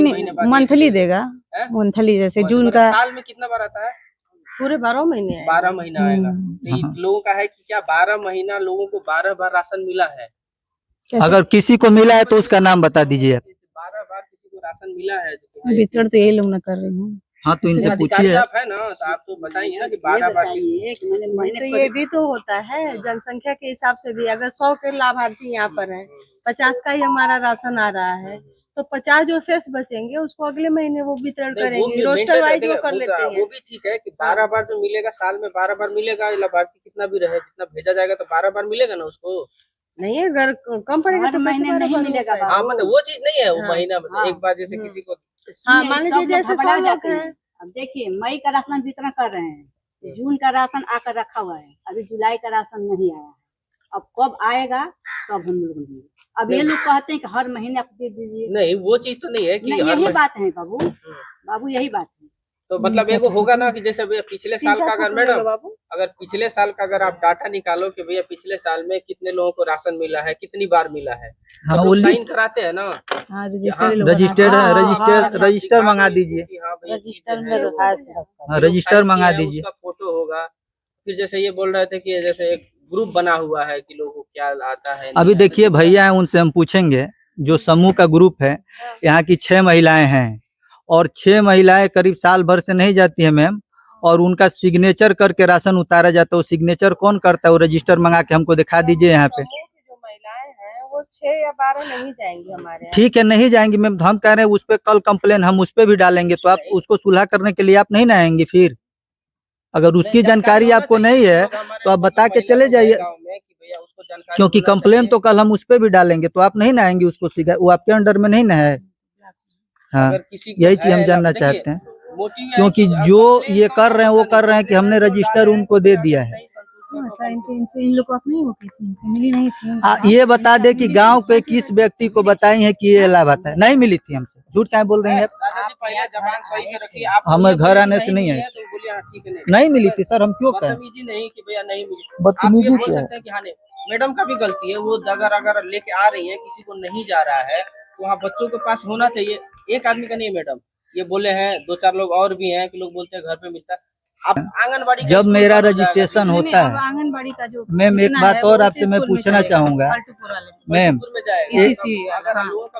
नहीं, मंथली देगा, मंथली जैसे जून का। साल में कितना बार आता है? पूरे 12 महीने 12 महीना आएगा। लोगों का है कि क्या 12 महीना लोगों को 12 बार राशन मिला है? अगर किसी को मिला है तो उसका नाम बता दीजिए। 12 बार किसी को राशन मिला है? वितरण तो यही लोग न कर रहे हैं। हाँ तो इनसे पूछिए। आप है ना, तो आप तो बताएंगे ना कि 12 बार। तो ये भी तो होता है जनसंख्या के हिसाब से भी। अगर 100 के लाभार्थी यहाँ पर हैं, 50 का ही हमारा राशन आ रहा है, तो 50 जो शेष बचेंगे उसको अगले महीने वो वितरण करेंगे, रोस्टर वाइज वो कर लेते हैं। वो भी ठीक है कि 12 बार जो मिलेगा, साल में 12 बार मिलेगा। लाभार्थी कितना भी रहे, जितना भेजा जाएगा तो 12 बार मिलेगा ना उसको। नहीं, अगर कम पड़ेगा तो महीने नहीं मिलेगा। हाँ मतलब वो चीज नहीं है, वो महीना एक बार जैसे किसी को। हाँ मान लीजिए जैसे 100 लोग हैं। अब देखिए मई का राशन वितरण कर रहे हैं, जून का राशन आकर रखा हुआ है, अभी जुलाई का राशन नहीं आया है। अब कब आएगा तब हम लोग देंगे। अब ये लोग कहते हैं कि हर महीने आप दे दीजिए। नहीं वो चीज तो नहीं है कि यही बात है बाबू यही बात है। तो मतलब एगो होगा ना कि जैसे भैया पिछले साल का, अगर मैडम अगर पिछले साल का अगर आप डाटा निकालो कि भैया पिछले साल में कितने लोगों को राशन मिला है, कितनी बार मिला है, हाँ, तो साइन कराते हैं ना। रजिस्टर मंगा दीजिए। रजिस्टर मंगा दीजिए, उसका फोटो होगा। फिर जैसे ये बोल रहे थे कि जैसे एक ग्रुप बना हुआ है कि लोगों को क्या आता है। अभी देखिए भैया हैं, उनसे हम पूछेंगे। जो समूह का ग्रुप है, यहाँ की 6 महिलाएं हैं और 6 महिलाएं करीब साल भर से नहीं जाती है मैम, और उनका सिग्नेचर करके राशन उतारा जाता है। वो सिग्नेचर कौन करता है? वो रजिस्टर मंगा के हमको दिखा दीजिए यहाँ पे। जो महिलाएं हैं वो 6 या 12 नहीं जाएंगी हमारे। ठीक है, नहीं जाएंगी मैम, तो हम कह रहे हैं उस पर कल कंप्लेन हम उस पर भी डालेंगे, तो आप उसको सुलह करने के लिए आप नहीं ना आएंगे। फिर अगर उसकी जानकारी आपको नहीं है तो आप बता के चले जाइए, क्योंकि कंप्लेन तो कल हम उस पर भी डालेंगे, तो आप नहीं ना आएंगे उसको सीखा, वो आपके अंडर में नहीं ना है। हाँ यही चीज हम जानना चाहते हैं, क्योंकि जो ये कर रहे हैं वो कर रहे हैं कि हमने रजिस्टर उनको दे दिया है। इन लोग को अपनी मिली नहीं थी। ये बता दे कि गांव के किस व्यक्ति को बताई है कि ये लाभ आता है? नहीं मिली थी हमसे। झूठ क्या बोल रही है? हमें घर आने से नहीं है, नहीं मिली थी सर। हम क्यों कहें नहीं कि भैया नहीं मिली? बदतमीजी बोल सकते हैं कि हाँ मैडम का भी गलती है। वो अगर लेके आ रही है, किसी को नहीं जा रहा है, वहाँ बच्चों के पास होना चाहिए। एक आदमी का नहीं मैडम, ये बोले हैं 2-4 लोग और भी हैं कि लोग बोलते हैं घर पे मिलता है। अब आंगनबाड़ी जब मेरा रजिस्ट्रेशन होता है, आंगनबाड़ी का जो मैम एक बात और आपसे मैं पूछना चाहूंगा मैम,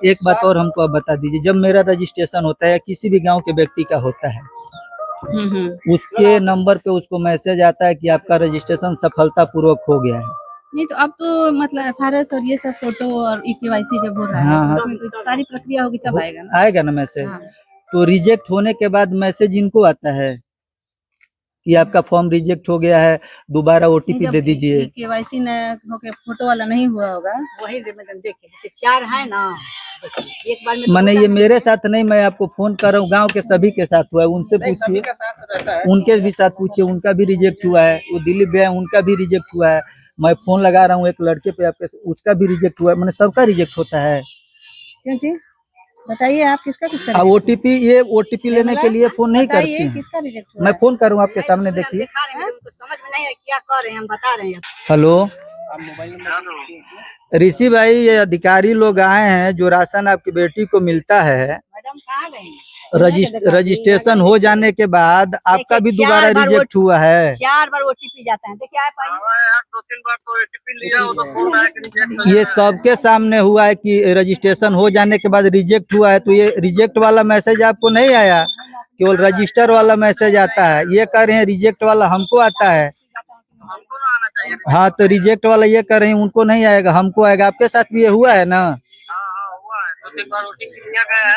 एक बात और हमको आप बता दीजिए। जब मेरा रजिस्ट्रेशन होता है या किसी भी गांव के व्यक्ति का होता है, उसके नंबर पे उसको मैसेज आता है कि आपका रजिस्ट्रेशन सफलतापूर्वक हो गया है। नहीं तो अब तो मतलब FRS और ये सब फोटो और KYC जब हो रहा है, हाँ, उसमें तो सारी प्रक्रिया होगी तब आएगा ना। आएगा ना मैसेज। तो रिजेक्ट होने के बाद मैसेज इनको आता है कि आपका फॉर्म रिजेक्ट हो गया है, दोबारा OTP दे दीजिए। KYC न होके फोटो वाला नहीं हुआ होगा। वही देखिए जैसे 4 है ना, एक बार में मैंने ये मेरे साथ नहीं, मैं आपको फोन कर रहा हूँ, गांव के सभी के साथ हुआ है। उनसे पूछिए, उनके भी साथ पूछिए, उनका भी रिजेक्ट हुआ है। वो दिलीप भैया उनका भी रिजेक्ट हुआ है। मैं फोन लगा रहा हूँ एक लड़के पे आपके, उसका भी रिजेक्ट हुआ है। मैंने सबका रिजेक्ट होता है। क्यों जी बताइए आप किसका OTP, ये OTP लेने के लिए फोन नहीं करती हैं। किसका रिजेक्ट हुआ? मैं फोन करूँ आपके सामने, देखिए। समझ में नहीं है क्या कर रहे हैं, हम बता रहे हैं। हेलो ऋषि भाई, ये अधिकारी लोग आए हैं, जो राशन आपकी बेटी को मिलता है, मैडम कहाँ गई? रजिस्ट्रेशन हो जाने के बाद आपका भी दोबारा रिजेक्ट हुआ है। 4 बार OTP जाता है। देखिए आप 2-3 बार तो OTP लिया, वो तो फोन आया कि रिजेक्ट। ये सबके सामने हुआ है कि रजिस्ट्रेशन हो जाने के बाद रिजेक्ट हुआ है। तो ये रिजेक्ट वाला मैसेज आपको नहीं आया, केवल रजिस्टर वाला मैसेज आता है। ये कह रहे हैं रिजेक्ट वाला हमको आता है। हाँ तो रिजेक्ट वाला ये कह रहे हैं उनको नहीं आएगा, हमको आएगा। आपके साथ भी ये हुआ है ना?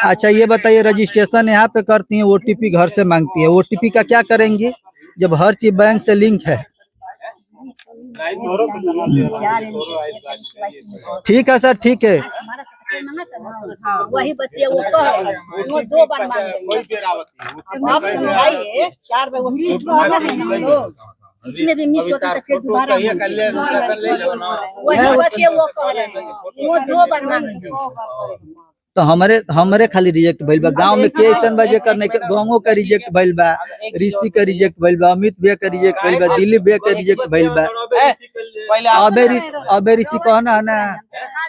अच्छा ये बताइए, रजिस्ट्रेशन यहाँ पे करती हैं, OTP घर से मांगती है। OTP का क्या करेंगी जब हर चीज बैंक से लिंक है? ठीक है सर, ठीक है। वही बतिया वो वो 2 बार मांगे। आप समझाइए 4 बार OTP इसमें भी मिस होता है, फिर दोबारा वही बतिया वो कह रहे हैं वो 2 बार मांगे। तो हमारे खाली रिजेक्ट भइल बा। गांव में के ऐसन बजे करने के, गाँवों का रिजेक्ट भइल बा, ऋषि का रिजेक्ट भइल बा, अमित भैया का रिजेक्ट भइल बा, दिलीप भैया का रिजेक्ट भइल बा। अबे ऋषि कहना है ना,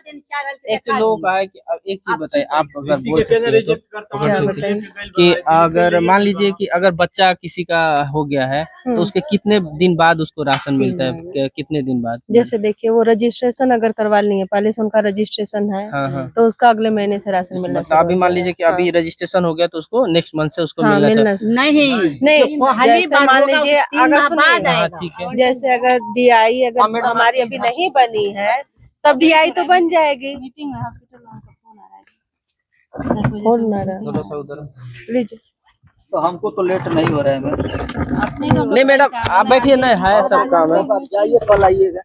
दिन 4 हल पे एक तो देखा लोगों दी। का है कि अब एक चीज आप बताइए, आप अगर किसी बोल के सकते चैनल हैं तो रिजेक्ट करता बोल क्या है, सकते हैं बताइए? कि अगर मान लीजिए कि अगर बच्चा किसी का हो गया है तो उसके कितने दिन बाद उसको राशन मिलता है, कितने दिन बाद? जैसे देखिए वो रजिस्ट्रेशन अगर करवा ली है, पहले से उनका रजिस्ट्रेशन है हाँ हाँ, तो उसका अगले महीने से राशन मिलना मतलब अभी शुरू मान हो लीजिए कि जाएगा। अभी रजिस्ट्रेशन हो गया तो उसको नेक्स्ट मंथ से उसको हाँ, मिलना मिलना चाहिए। नहीं नहीं, पहली जैसे बार मान होगा, लीजिए, 3 अगर माह सुनिए, बाद हाँ आएगा। ठीक है। जैसे अगर डीआई हाँ, अगर मैडम, हमारी अभी नहीं बनी है तब डीआई तो बन जाएगी। मीटिंग में हॉस्पिटल में उनका फोन आ रहा है 10 बजे फोन से ना रहा। थोड़ा सा उधर। लीजिए। तो हमको तो लेट नहीं हो रहा है मैम। नहीं मैडम आप बैठिए ना, है सब काम है। आप जाइए, कल आइएगा।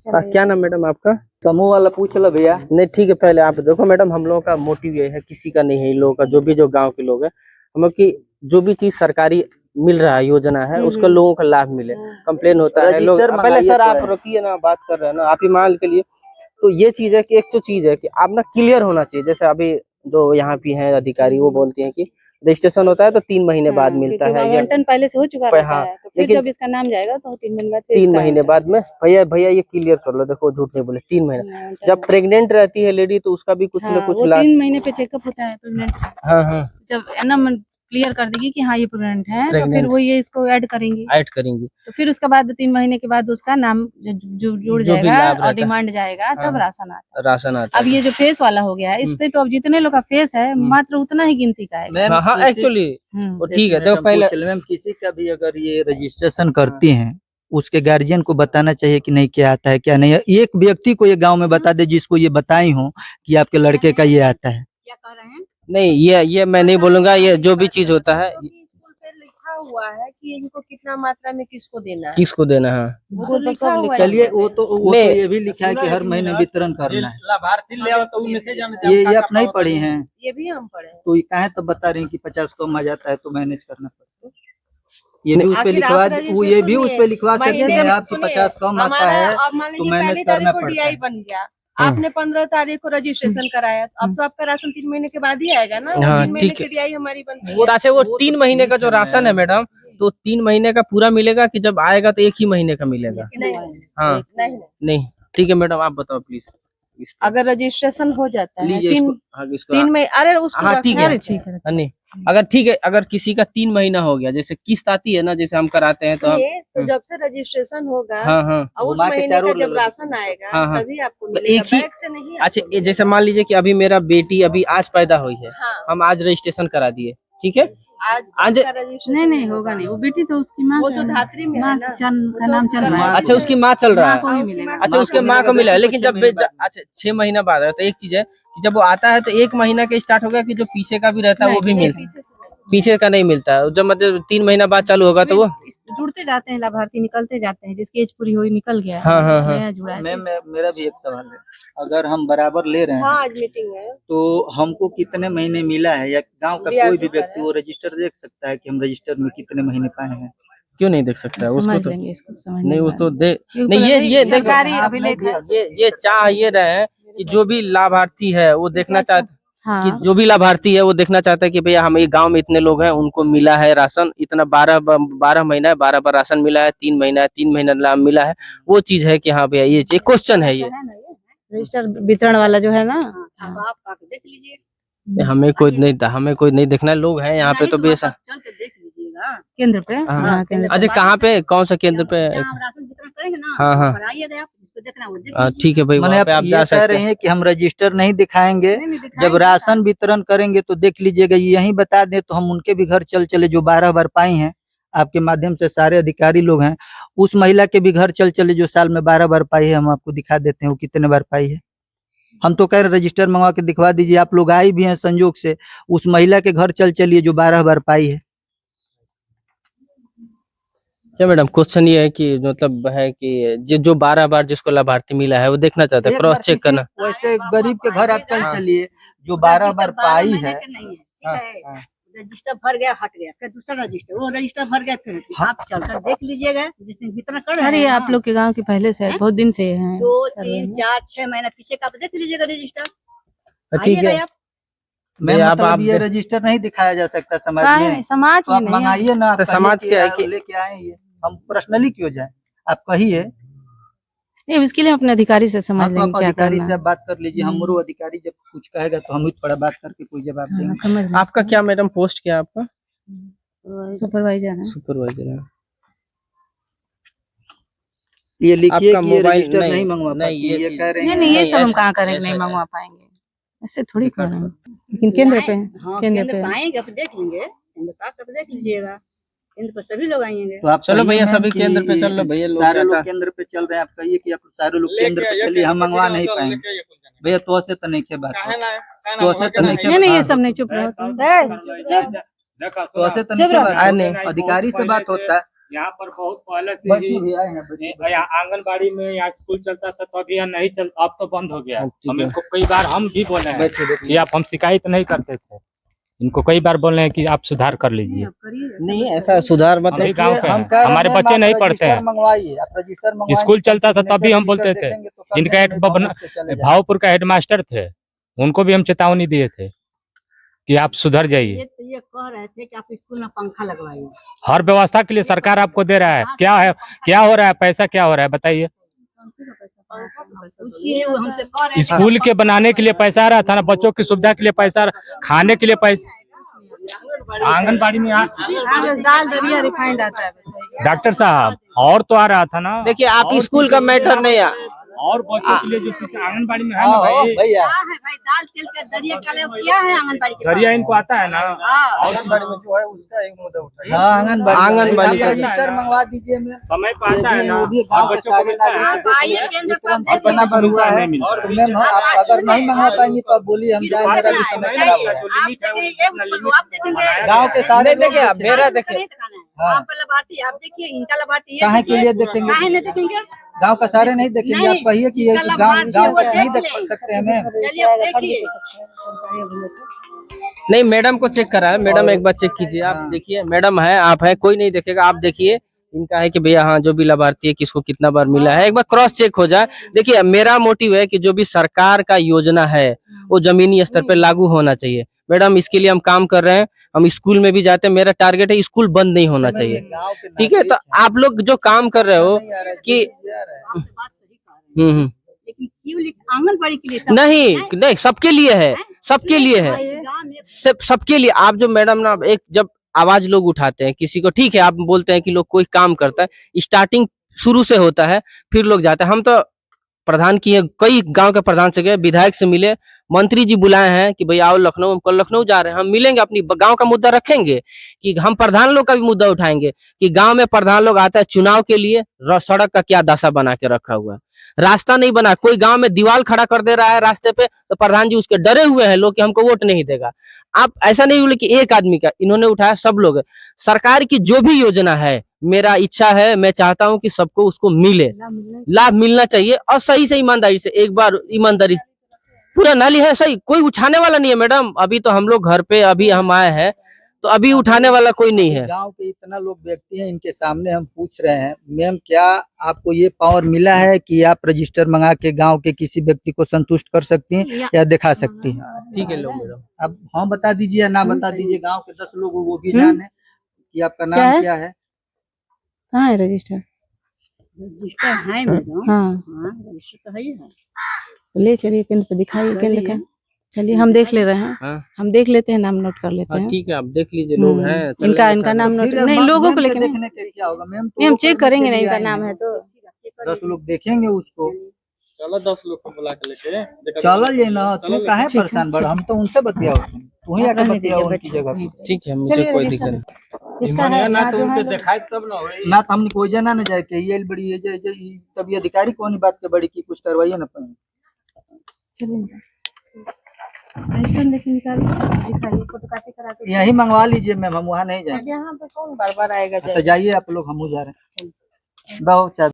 क्या नाम मैडम आपका? समूह वाला पूछ लो भैया। नहीं ठीक है, पहले आप देखो मैडम, हम लोगों का मोटिव ये है, किसी का नहीं है, इन लोगों का जो गांव के लोग हैं, हम लोग की जो भी चीज सरकारी मिल रहा है, योजना है, उसका लोगों का लाभ मिले। कंप्लेन होता है लोग, रजिस्टर पहले सर आप मंगाइए। रोकिए ना, बात कर रहे हैं ना, आप ही मान के लिए। तो ये चीज है कि एक तो चीज है कि आप ना क्लियर होना चाहिए, जैसे अभी जो यहाँ भी हैं अधिकारी वो बोलते हैं कि रजिस्ट्रेशन होता है तो 3 महीने बाद मिलता है, या आवंटन पहले से हो चुका हाँ, रहता है, तो फिर लेकिन जब इसका नाम जाएगा तो 3 महीने बाद फिर 3 इसका महीने आवंटन। बाद में भैया ये क्लियर कर लो, देखो झूठ नहीं बोले, 3 महीने। आवंटन जब प्रेग्नेंट रहती है लेडी तो उसका भी कुछ न हाँ, कुछ वो लाभ। 3 महीने पे चेकअप होता है प्रेग्नेंट का। हाँ हाँ, जब एनम क्लियर कर देगी कि हाँ ये प्रेग्नेंट है, तो फिर Pregnant। वो ये इसको ऐड करेंगी, ऐड करेंगी तो फिर उसके बाद 3 महीने के बाद उसका नाम जो जुड़ जो भी जाएगा लाभ और रहता डिमांड जाएगा, तब हाँ। राशन आता है। राशन आता अब है। ये जो फेस वाला हो गया है, इससे तो अब जितने लोग का फेस है मात्र उतना ही गिनती का है। हाँ हाँ, एक्चुअली वो ठीक है, देखो पहले मैम किसी का भी अगर ये रजिस्ट्रेशन करती हैं, उसके गार्जियन को बताना चाहिए कि नहीं क्या आता है क्या नहीं है। एक व्यक्ति को ये गांव में बता दे जिसको ये बताई हो कि आपके लड़के का ये आता है। क्या कह रहे हैं? नहीं, ये मैं नहीं बोलूंगा, ये जो भी चीज होता है स्कूल पे लिखा हुआ है कि इनको कितना मात्रा में किसको देना है। किसको देना है। स्कूल पे सब लिखा चलिए, हुआ है। वो तो ये भी लिखा है कि हर महीने वितरण करना है। लाभार्थी ले आओ तो उन्हें के जाने ये आप नहीं पढ़ी हैं? ये भी हम पढ़े हैं। तो ये काहे तब बता रही हैं कि 50 कम आ जाता है तो मैनेज करना पड़ता है। ये भी उस पे आखिर लिखवा, आप वो ये भी उस पे लिखवा रजिस्ट्रेशन सकते हैं में- आपकी सुनिए, 50 कम आता हमारा है अब मान तो लीजिए मैनेज पहली करना तारीख को पड़ता डीआई है। बन गया, आपने 15 तारीख को रजिस्ट्रेशन कराया, अब तो आपका राशन 3 महीने के बाद ही आएगा ना। हाँ, 3 महीने ठीक की है। डीआई हमारी बनती है। वो अच्छा, वो 3 महीने का जो राशन है मैडम, तो 3 महीने का पूरा मिलेगा कि जब आएगा तो 1 ही महीने का मिलेगा? नहीं हाँ नहीं, नहीं, ठीक है मैडम, आप बताओ प्लीज। अगर रजिस्ट्रेशन हो जाता है लीजिए 3 इसको, हाँ, इसको 3 महीने, अरे उसको हाँ ठीक है, रखिए। ठीक है। हाँ, नहीं अगर ठीक है, अगर किसी का 3 महीना हो गया, जैसे किस्त आती है ना, जैसे हम कराते हैं तो हम, सुनिए, तो जब से रजिस्ट्रेशन होगा हाँ हाँ, और उस घुमा के महीने चारों का ले जब लो। राशन आएगा हाँ, हाँ। तभी आपको तो मिलेगा, एक ही- बैग से नहीं। अच्छा, आपको ये जैसे मान लीजिए कि अभी मेरा बेटी अभी आज पैदा हुई है, हाँ। हम आज रजिस्ट्रेशन करा दिए, ठीक है, आज आज- का रजिस्ट्रेशन नहीं होगा नहीं, वो बेटी तो उसकी माँ वो का तो है। धात्री में है माँ ना। का वो तो नाम चल रहा है। अच्छा उसकी माँ चल रहा माँ है, को ही मिलेगा। अच्छा उसके माँ को मिला है, लेकिन जब अच्छा 6 महीना बाद है, तो एक चीज है कि जब वो आता है तो 1 महीना के स्टार्ट हो गया कि जो पीछे का भी रहता है वो भी मिलता है, पीछे का नहीं मिलता है। जब मतलब 3 महीना बाद चालू होगा तो वो, जुड़ते जाते हैं लाभार्थी, निकलते जाते हैं, जिसकी एज पूरी हुई निकल गया है, हाँ, हाँ, हाँ। नया जुड़ा है। मैम मेरा भी एक सवाल है, अगर हम बराबर ले रहे हाँ, हैं आज मीटिंग है। तो हमको कितने महीने मिला है, या गांव का कोई भी व्यक्ति वो रजिस्टर देख सकता है कि हम रजिस्टर में कितने महीने पाए हैं? क्यों नहीं देख सकता है उसको समझ तो? लेंगे इसको, समझ नहीं, वो लेंगे। तो दे क्योंकि नहीं, ये देखो, सरकारी अभिलेख है। ये चाह ये रहे हैं कि जो भी लाभार्थी है वो देखना चाहते हाँ, कि जो भी लाभार्थी है वो देखना चाहता है कि भैया हमें गांव में इतने लोग हैं, उनको मिला है राशन, इतना 12 महीना है, 12 बार राशन मिला है, 3 महीना है, 3 महीना लाभ मिला है, वो चीज है कि हाँ भैया ये क्वेश्चन है, ये रजिस्टर वितरण वाला जो है ना, अब आप आके देख लीजिए। हमें कोई नहीं देखना है, लोग हैं यहाँ पे तो बेसा। चल के देख लीजिएगा। केंद्र पे। हाँ। हाँ, केंद्र पे। अच्छा कहाँ पे, कौन सा केंद्र पे? जहाँ हम राशन वितरण करेंगे ना, हाँ, हाँ। पर आइएगा आप, जिसको देखना है वो देख लीजिए। ठीक है भाई, मैंने वहाँ पे आप ये जा कह सकते रहे हैं। हैं कि हम रजिस्टर नहीं दिखाएंगे, नहीं, जब दिखाएंगे राशन वितरण करेंगे तो देख लीजिएगा, यही बता दें तो हम उनके भी घर चले जो 12 बार पाई हैं, आपके माध्यम से सारे अधिकारी लोग हैं, उस महिला के भी घर चले जो साल में 12 बार पाई है, हम आपको दिखा देते हैं वो कितने बार पाई है। हम तो कह रहे रजिस्टर मंगवा के दिखवा दीजिए, आप लोग आई भी हैं संजोग से, उस महिला के घर चलिए जो 12 बार पाई है। क्या मैडम, क्वेश्चन ये है कि मतलब है कि जो 12 बार जिसको लाभार्थी मिला है वो देखना चाहता है, एक क्रॉस बार चेक किसी करना। वैसे गरीब के घर आप हाँ। चलिए जो 12 बार पाई महीने है। के नहीं है, ठीक हाँ, है। हाँ। रजिस्टर भर गया, हट गया, फिर दूसरा रजिस्टर, वो रजिस्टर भर गया, फिर आप चलकर देख लीजिएगा, जिस दिन वितरण कर रहे अरे हैं आप लोग के गांव के पहले से है, बहुत दिन से है। 2, सर्वे 3, में। 4, 6 महीना पीछे का आप देख लीजिएगा रजिस्टर। ठीक है, आइएगा आप। मैं आप मतलब ये रजिस्टर नहीं दिखाया जा सकता समाज काहे में, नहीं, समाज तो में आप नहीं है। मंगाइए ना, तो समाज क्या है कि लेके आए, ये हम पर्सनली क्यों जाए, आप कहिए। नहीं, इसके लिए हम अपने अधिकारी से समझ हाँ, तो लेंगे आप क्या अधिकारी करना से है। आप बात कर लीजिए, हमरो अधिकारी जब कुछ कहेगा तो हम भी थोड़ा बात करके कोई जवाब हाँ, देंगे। समझ लेंगे। आपका क्या मैडम पोस्ट क्या है आपका? सुपरवाइजर है। सुपरवाइजर है। ये लिखिए आपका कि ये मोबाइल रजिस्टर नहीं नहीं, मंगवा नहीं, पाती, ये ये चीज- कह रही नहीं हैं। नहीं, ये नहीं, सब हम ऐसा- कहाँ करेंगे, नहीं ऐसा- मंगवा पाएंगे, ऐसे थोड़ी कर रहे हैं। लेकिन केंद्र पे हाँ, केंद्र केंद्र पे पे आएंगे, अब देख लेंगे, केंद्र का तब देख लीजिएगा, केंद्र पर सभी लोग आएंगे। तो आप चलो कहिए भैया, मैम सभी कि केंद्र पे चल लो भैया, लोग सारे लोग ज्यादा- केंद्र पे चल रहे हैं, आप कहिए कि आप सारे लोग केंद्र पे चलिए, हम मंगवा नहीं पाएंगे। भैया तो से तो नहीं खे बात, तो से तो नहीं खे नहीं नहीं, ये बात, सब नहीं, चुप रहो तुम। तो से तो नहीं खे बात, नहीं। अधिकारी से बात होता है। यहाँ पर बहुत पहले से बाकी ही भी आए हैं बच्चे। यहाँ आंगनबाड़ी में यहाँ स्कूल चलता था, तभी यहाँ नहीं चल, अब तो बंद हो गया। ठीक हम है। इनको कई बार हम भी बोले हैं बैठिए, बैठिए। कि आप, हम शिकायत नहीं करते थे, इनको कई बार बोले हैं कि आप सुधार कर लीजिए। नहीं, ऐसा सुधार मत हम भी गाँव के हम हैं, कह रहे हैं हमारे मैम, बच्चे आप नहीं पढ़ते रजिस्टर हैं। मंगवाइए, आप रजिस्टर मंगवाइए, स्कूल चलता था सिग्नेचर तभी हम रजिस्टर बोलते थे। देखेंगे तो कल इनका नहीं, एक नहीं, बबना दौड़ के चले जाएंगे। भावपुर का हेडमास्टर थे, उनको भी हम चेतावनी दिए थे कि आप सुधर जाइए। ये कह रहे थे कि आप स्कूल में पंखा लगवाइए। हर व्यवस्था के लिए सरकार आपको दे रहा है, क्या है, क्या हो रहा है, पैसा क्या हो रहा है बताइए। पूछिए, वो हमसे कह रहे थे स्कूल के बनाने के लिए पैसा आ रहा था ना, बच्चों की सुविधा के लिए पैसा, खाने के लिए पैसा, आंगनबाड़ी में दाल दलिया रिफाइंड आता है बस। डॉक्टर साहब और तो आ रहा था ना। देखिए, आप स्कूल का मैटर नहीं है। और बच्चों के लिए जो शिक्षा आंगनबाड़ी में है ना हाँ, भाई, भैया क्या है भाई, दाल तेल का दरिया क्या है आंगनबाड़ी के दरिया इनको आता है ना। आंगनबाड़ी में जो है उसका एक मुद्दा उठाइए। हाँ, आंगनबाड़ी आंगनबाड़ी आप का- रजिस्टर मंगवा दीजिए मैम। समय पे आता है ना, वो भी और गांव के बच्चों को सारे मिलता है। नागरिक आप आइए केंद्र पर वितरण देखिए। कितना बार हुआ है। नहीं मिलता। तो मैम आप अगर नहीं मंगवा पाएंगी तो आप बोलिए, हम जाए, मेरा भी समय खराब हो रहा है। आप देखेंगे, आप देखेंगे गांव के सारे नहीं, देखिए, आप मेरा देखिए। नहीं दिखाना है। हाँ। आप लाभार्थी, आप देखिए, इनका लाभार्थी ये काहे के देखिए। लिए देखेंगे? काहे नहीं देखेंगे? गांव का सारे नहीं देखेंगे, आप नहीं, कहिए कि ये जिसका गांव लाभार्थी गांव वो का नहीं देख देख ले। सकते हैं मैम। चलिए आप देखिए। नहीं, मैडम को चेक करा है, मैडम एक बार चेक कीजिए। आप देखिए, मैडम है, आप है, कोई नहीं देखेगा, आप देखिए। इनका है कि भैया हाँ, जो भी लाभार्थी है किसको कितना बार मिला है, एक बार क्रॉस चेक हो जाए। देखिए, मेरा मोटिव है कि जो भी सरकार का योजना है वो जमीनी स्तर पे लागू होना चाहिए। मैडम, इसके लिए हम काम कर रहे हैं, हम स्कूल में भी जाते हैं, मेरा टारगेट है स्कूल बंद नहीं होना चाहिए। गांव के ठीक है, तो आप लोग जो काम कर रहे हो कि बात सही कह रहे हैं। लेकिन केवल आंगनबाड़ी के लिए सब नहीं है। नहीं, सबके लिए है, सबके लिए है, इस गांव में सबके लिए। आप जो मैडम ना, एक जब आवाज लोग उठाते हैं किसी को, ठीक है, आप बोलते हैं कि लोग कोई काम करता है, स्टार्टिंग शुरू से होता है, फिर लोग जाते हैं। हम तो प्रधान की कई गांव के प्रधान से गए, विधायक से मिले, मंत्री जी बुलाए हैं कि भैया आओ लखनऊ, हम कल लखनऊ जा रहे हैं, हम मिलेंगे, अपनी गांव का मुद्दा रखेंगे, कि हम प्रधान लोग का भी मुद्दा उठाएंगे कि गांव में प्रधान लोग आता है चुनाव के लिए, सड़क का क्या दशा बना के रखा हुआ है, रास्ता नहीं बना, कोई गांव में दीवार खड़ा कर दे रहा है रास्ते पे, तो प्रधान जी उसके डरे हुए हैं लोग कि हमको वोट नहीं देगा। आप ऐसा नहीं बोले कि एक आदमी का, इन्होंने उठाया, सब लोग। सरकार की जो भी योजना है, मेरा इच्छा है, मैं चाहता हूं कि सबको उसको मिले, लाभ मिलना चाहिए, और सही से ईमानदारी से। एक बार ईमानदारी पूरा नाली है सही, कोई उठाने वाला नहीं है मैडम। अभी तो हम लोग घर पे अभी हम आए हैं, तो अभी उठाने वाला कोई नहीं है। गांव के इतना लोग व्यक्ति हैं, इनके सामने हम पूछ रहे हैं, मैम क्या आपको ये पावर मिला है कि आप रजिस्टर मंगा के गांव के किसी व्यक्ति को संतुष्ट कर सकती हैं या दिखा सकती हैं? ठीक है, लो मैडम। अब हाँ बता दीजिए या ना बता दीजिए, गांव के 10 लोग वो भी जाने कि आपका क्या नाम है? क्या है। कहाँ है रजिस्टर? रजिस्टर है मैडम। हाँ, हाँ, रजिस्टर तो है ही है। तो ले चलिए केंद्र पे दिखाइए, केंद्र का। चलिए हम देख ले रहे हैं, हाँ। हम देख लेते हैं, नाम नोट कर लेते हाँ, हैं। ठीक है, आप देख लीजिए, लोग हैं, चल इनका लेंगे इनका साथ नाम में। नोट फिर नहीं, मैम लोगों को के लेकिन देखने के क्या होगा मैम, तो नहीं, हम वो चेक करने करेंगे के नहीं, लिए इनका आए नाम हैं। है तो 10 लोग देखेंगे उसको, चलो 10 लोग को बुला के लेके चल ये ना, तू काहे ठीक है, परेशान बड़, हम तो उनसे बतियाओ, तू ही आके रहने बतियाओ दीजिए, उनकी जगह पे। ठीक है, मुझे चलिए कोई रजिस्टर दिक्कत नहीं। इसका है ना, यहाँ तो जो उनके है दिखाई तब ना होई। ना तो हमने कोई जना न जाए के ये बड़ी ये तब ये अधिकारी कौन बात के बड़ी की कुछ करवाइए ना पाए। चलिए रजिस्टर लेके निकालिए, दिखाइए, फोटोकॉपी करा के यही मंगवा लीजिए मैम, हम वहाँ नहीं जाएंगे। यहाँ पे कौन बार बार आएगा? तो जाइए आप लोग, हम जा रहे हैं, दो चार